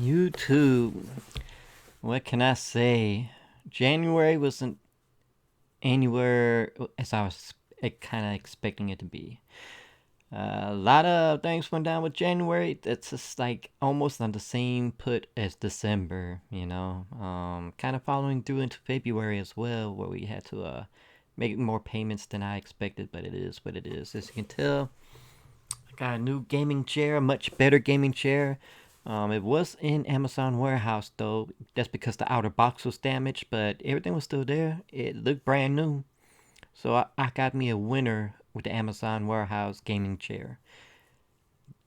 YouTube. What can I say? January wasn't anywhere as I was kind of expecting it to be. A lot of things went down with January. It's just like almost on the same put as December, kind of following through into February as well, where we had to make more payments than I expected, but it is what it is. As you can tell, I got a new gaming chair, a much better gaming chair. It was in Amazon warehouse though. That's because the outer box was damaged, but everything was still there. It looked brand new. So I got me a winner with the Amazon warehouse gaming chair.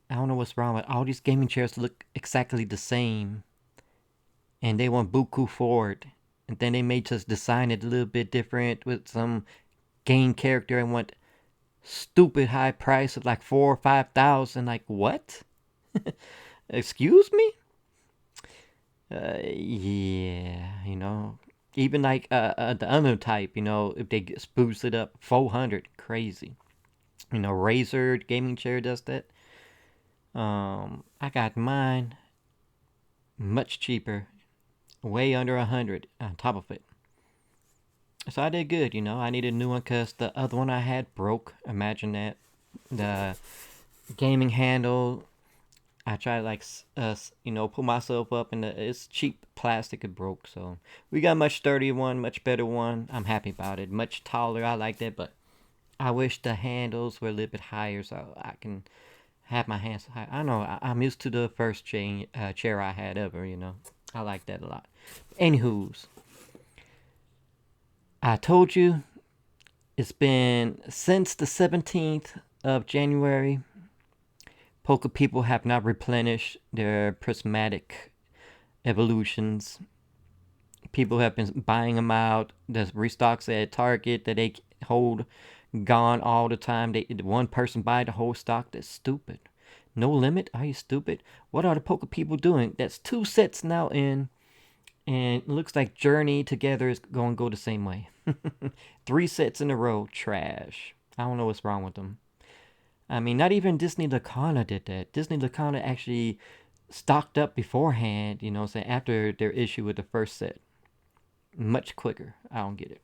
I don't know what's wrong with all these gaming chairs look exactly the same, and they want buku for it. And then they may just design it a little bit different with some game character and want stupid high price of like 4 or 5 thousand. Like what? Excuse me? Yeah, even like the other type, if they spruce it up, 400, crazy. Razer gaming chair does that. I got mine much cheaper, way under 100 on top of it. So I did good, I needed a new one because the other one I had broke. Imagine that. The gaming handle, I tried like pull myself up, and it's cheap plastic. It broke, so we got a much sturdier one, much better one. I'm happy about it. Much taller. I like that, but I wish the handles were a little bit higher so I can have my hands high. I know I'm used to the first chair I had ever. I like that a lot. Anywho's, I told you it's been since the 17th of January. Poker people have not replenished their prismatic evolutions. People have been buying them out. There's restocks at Target that they hold gone all the time. One person buy the whole stock. That's stupid. No limit? Are you stupid? What are the poker people doing? That's 2 sets now in, and it looks like Journey together is going to go the same way. 3 sets in a row. Trash. I don't know what's wrong with them. I mean, not even Disney Lacana did that. Disney Lacana actually stocked up beforehand, saying after their issue with the first set. Much quicker. I don't get it.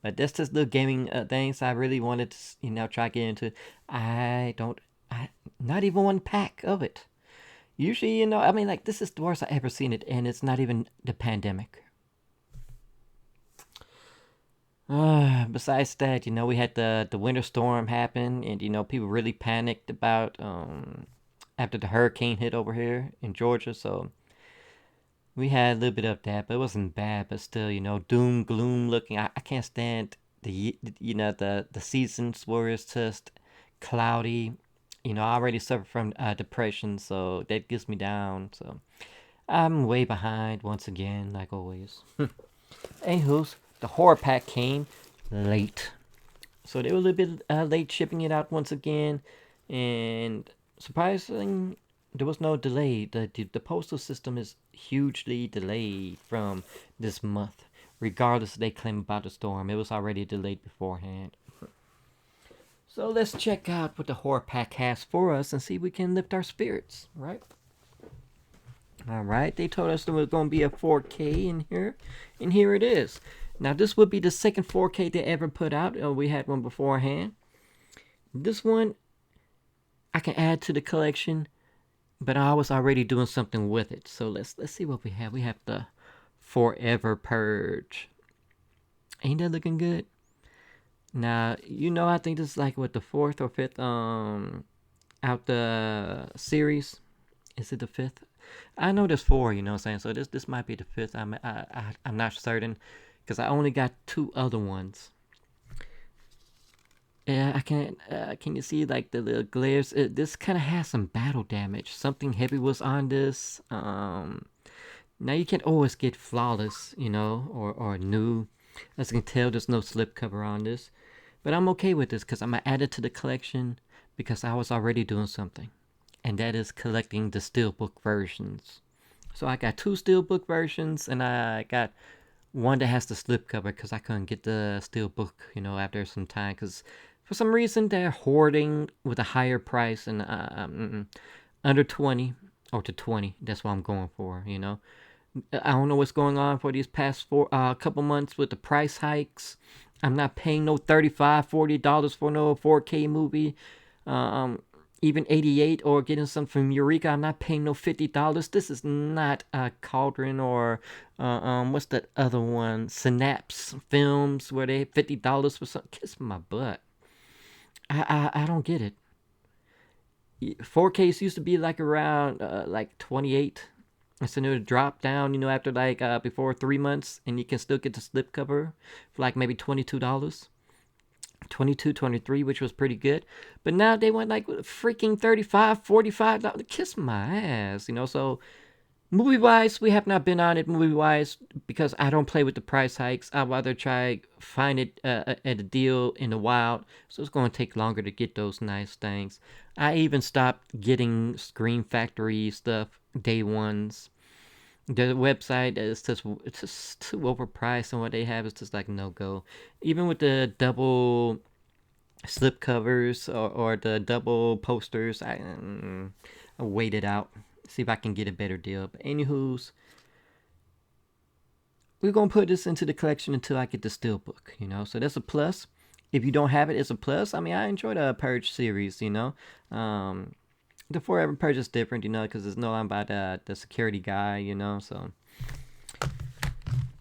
But that's just the gaming things I really wanted to, try to get into. Not even one pack of it. Usually, I mean, like, this is the worst I ever seen it, and it's not even the pandemic. Besides that, we had the winter storm happen, and people really panicked about after the hurricane hit over here in Georgia. So we had a little bit of that, but it wasn't bad. But still, doom gloom looking. I can't stand the seasons where it's just cloudy. I already suffer from depression, so that gets me down. So I'm way behind once again, like always. Anywho's, the horror pack came late. So they were a little bit late shipping it out once again. And surprisingly, there was no delay. The postal system is hugely delayed from this month. Regardless, they claim about the storm. It was already delayed beforehand. So let's check out what the horror pack has for us and see if we can lift our spirits, right? Alright, they told us there was going to be a 4K in here, and here it is. Now, this would be the second 4K they ever put out. We had one beforehand. This one, I can add to the collection, but I was already doing something with it. So let's see what we have. We have the Forever Purge. Ain't that looking good? Now, I think this is like what, the fourth or fifth out the series. Is it the fifth? I know there's four, what I'm saying? So this might be the fifth. I'm not certain because I only got 2 other ones. Yeah, I can't. Can you see like the little glares? This kind of has some battle damage. Something heavy was on this. Now you can't always get flawless, or new. As you can tell, there's no slipcover on this. But I'm okay with this because I'm going to add it to the collection because I was already doing something. And that is collecting the steelbook versions. So I got 2 steelbook versions, and I got one that has the slipcover because I couldn't get the steelbook, after some time. Because for some reason, they're hoarding with a higher price and under 20. or to 20. That's what I'm going for. I don't know what's going on for these past four couple months with the price hikes. I'm not paying no $35, $40 for no 4K movie. Um, Even 88 or getting some from Eureka, I'm not paying no $50. This is not Cauldron or what's that other one? Synapse Films where they $50 for something. Kiss my butt. I don't get it. 4Ks used to be like around like 28. And so it'll drop down, after like before 3 months, and you can still get the slipcover for like maybe $22, 22, 23, which was pretty good. But now they went like freaking 35, $45. Kiss my ass, So movie wise, we have not been on it movie wise because I don't play with the price hikes. I'd rather try find it at a deal in the wild. So it's going to take longer to get those nice things. I even stopped getting Screen Factory stuff day ones. The website is just it's just too overpriced, and what they have is just like no go. Even with the double slip covers or the double posters, I wait it out, see if I can get a better deal. But anywho's, we're gonna put this into the collection until I get the steelbook. So that's a plus. If you don't have it, it's a plus. I mean, I enjoy the Purge series. The Forever Purge is different, because it's no longer about the security guy. So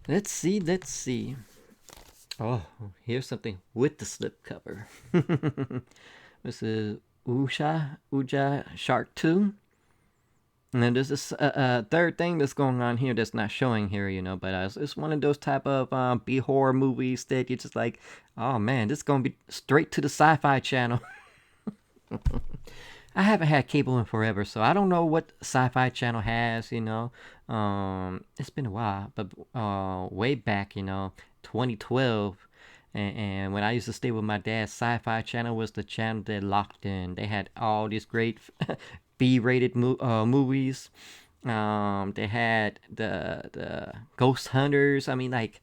let's see, let's see. Oh, here's something with the slipcover. This is Uja Shark 2. And then there's this third thing that's going on here that's not showing here, but it's one of those type of B horror movies that you're just like, oh man, this is going to be straight to the Sci-Fi Channel. I haven't had cable in forever, so I don't know what Sci-Fi Channel has. It's been a while, but way back, 2012, and when I used to stay with my dad, Sci-Fi Channel was the channel that locked in. They had all these great B-rated movies. They had the Ghost Hunters. I mean, like,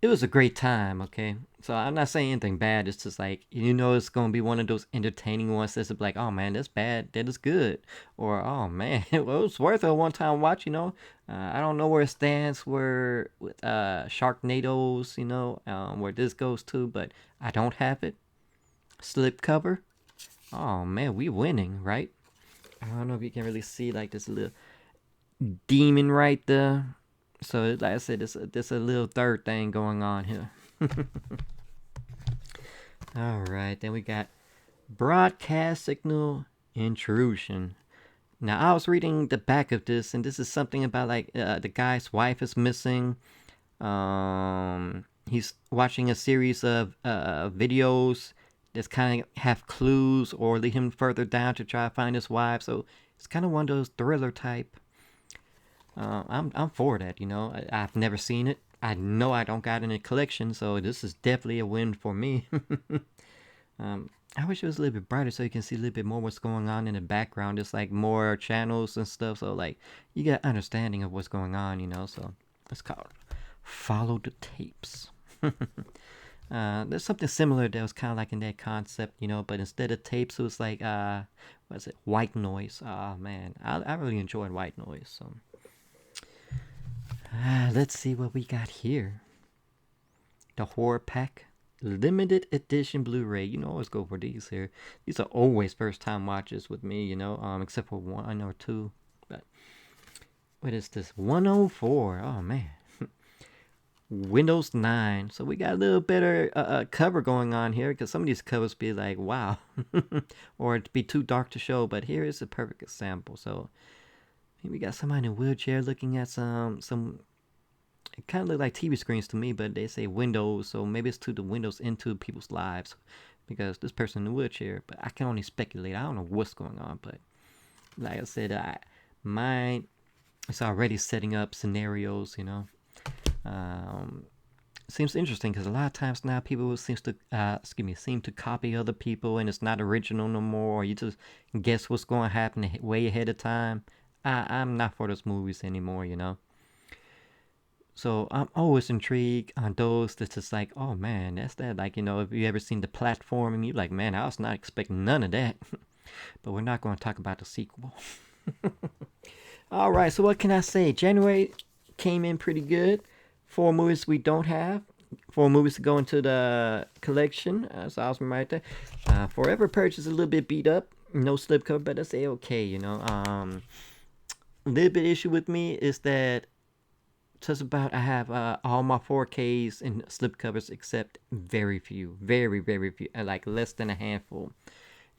it was a great time. Okay, so I'm not saying anything bad. It's just like it's gonna be one of those entertaining ones that's like, oh man, that's bad, that is good, or oh man, well, it was worth a one-time watch. I don't know where it stands where with Sharknadoes. Where this goes to, but I don't have it. Slipcover. Oh man, we winning, right? I don't know if you can really see like this little demon right there. So like I said, there's a little third thing going on here. All right, then we got broadcast signal intrusion. Now I was reading the back of this, and this is something about like the guy's wife is missing. He's watching a series of videos that kind of have clues or lead him further down to try to find his wife. So it's kind of one of those thriller type. I'm for that. I've never seen it. I know I don't got it in a collection, so this is definitely a win for me. I wish it was a little bit brighter so you can see a little bit more what's going on in the background. It's like more channels and stuff, so like you get understanding of what's going on. So it's called Follow the Tapes. There's something similar that was kind of like in that concept, but instead of tapes, it was like what's it? White noise. Oh man, I really enjoyed white noise. So let's see what we got here. The HorrorPack limited edition Blu-ray. Always go for these here. These are always first time watches with me. Except for one or two. But what is this? 104. Oh man. Windows 9. So we got a little better cover going on here, because some of these covers be like, wow. Or it'd be too dark to show, but here is a perfect example. So we got somebody in a wheelchair looking at some it kind of look like TV screens to me, but they say windows, so maybe it's to the windows into people's lives, because this person in a wheelchair. But I can only speculate. I don't know what's going on, but like I said, mine is already setting up scenarios. Seems interesting because a lot of times now people seem to copy other people, and it's not original no more, or you just guess what's going to happen way ahead of time. I'm not for those movies anymore. So I'm always intrigued on those that's just like, oh man, that's that. Like, if you ever seen The Platform, and you're like, man, I was not expecting none of that. But we're not going to talk about the sequel. All right, so what can I say? January came in pretty good. 4 movies we don't have. 4 movies to go into the collection. So awesome right there. Forever Purge is a little bit beat up. No slipcover, but that's a-okay, you know. A little bit issue with me is that just about I have all my 4Ks in slipcovers except very few, very very few, like less than a handful,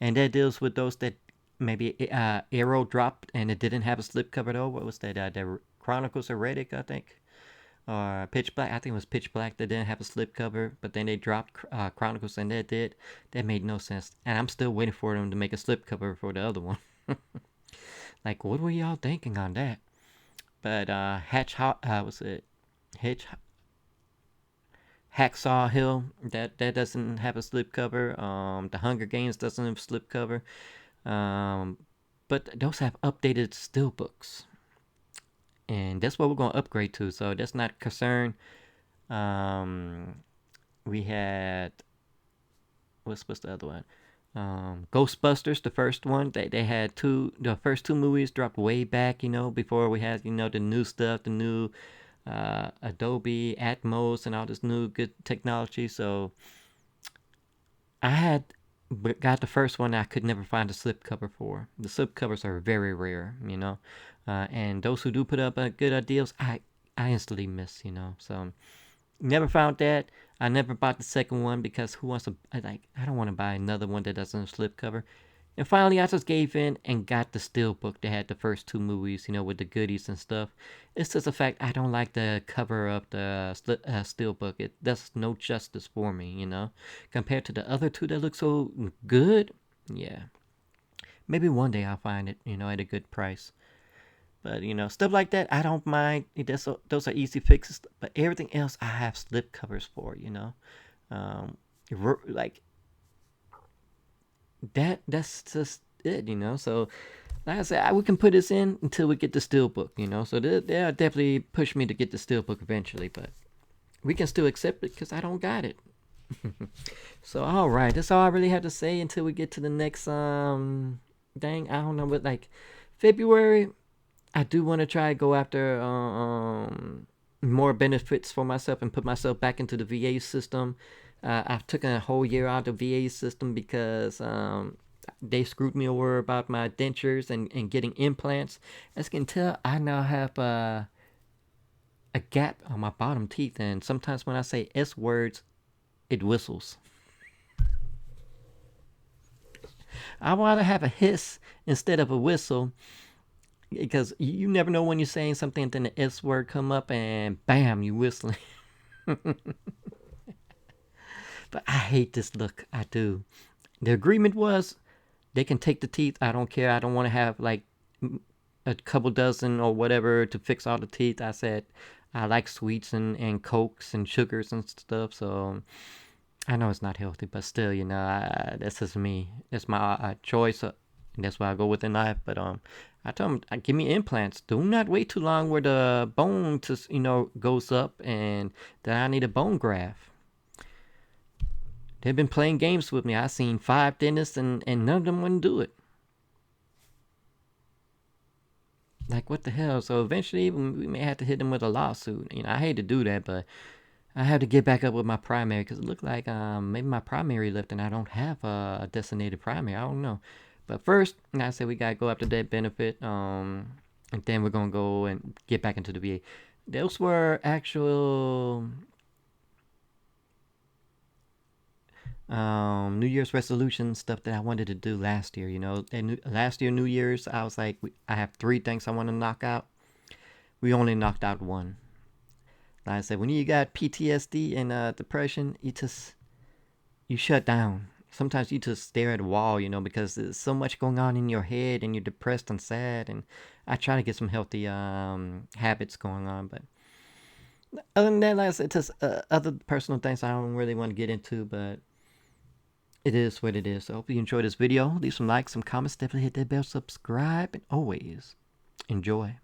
and that deals with those that maybe Arrow dropped and it didn't have a slipcover though. What was that? The Chronicles of Riddick, I think, or Pitch Black. I think it was Pitch Black that didn't have a slipcover, but then they dropped Chronicles and that did. That made no sense, and I'm still waiting for them to make a slipcover for the other one. Like, what were y'all thinking on that? But was it Hitch Hacksaw Hill? That doesn't have a slipcover. The Hunger Games doesn't have a slipcover. Um, but those have updated steelbooks, and that's what we're gonna upgrade to. So that's not a concern. Um, we had what's the other one? Ghostbusters, the first one. They had the first two movies dropped way back, before we had, the new stuff, the new Adobe Atmos and all this new good technology. So I had got the first one I could never find a slipcover for. The slipcovers are very rare, and those who do put up good deals, I instantly miss, So never found that. I never bought the second one because who wants to? I don't want to buy another one that doesn't have a slipcover. And finally, I just gave in and got the steelbook that had the first two movies, with the goodies and stuff. It's just a fact I don't like the cover of the steelbook. It does no justice for me, compared to the other two that look so good. Yeah, maybe one day I'll find it, at a good price. But stuff like that, I don't mind. Those are easy fixes. But everything else, I have slip covers for. Um, like that. That's just it. So like I said, we can put this in until we get the steelbook. So they'll definitely push me to get the steelbook eventually. But we can still accept it because I don't got it. So all right, that's all I really have to say until we get to the next dang, I don't know what, like February. I do want to try to go after more benefits for myself and put myself back into the VA system. I've taken a whole year out of the VA system because they screwed me over about my dentures and getting implants. As you can tell, I now have a gap on my bottom teeth, and sometimes when I say S words, it whistles. I want to have a hiss instead of a whistle because you never know when you're saying something and then the S word come up and bam, you whistling. But I hate this look. I do. The agreement was they can take the teeth. I don't care. I don't want to have like a couple dozen or whatever to fix all the teeth. I said I like sweets and cokes and sugars and stuff. So I know it's not healthy, but still, that's just me. That's my choice, and that's why I go with the knife. But I told them, give me implants. Do not wait too long where the bone just goes up, and then I need a bone graft. They've been playing games with me. I seen 5 dentists, and none of them wouldn't do it. Like, what the hell? So eventually, we may have to hit them with a lawsuit. I hate to do that, but I have to get back up with my primary because it looked like maybe my primary left and I don't have a designated primary. I don't know. But first, like I said, we gotta go after that benefit, and then we're gonna go and get back into the VA. Those were actual New Year's resolution stuff that I wanted to do last year. And last year New Year's, I was like, I have 3 things I want to knock out. We only knocked out one. Like I said, when you got PTSD and depression, you shut down. Sometimes you just stare at a wall, because there's so much going on in your head and you're depressed and sad. And I try to get some healthy habits going on, but other than that, like I said, just other personal things I don't really want to get into, but it is what it is. So I hope you enjoyed this video. Leave some likes, some comments, definitely hit that bell, subscribe, and always enjoy.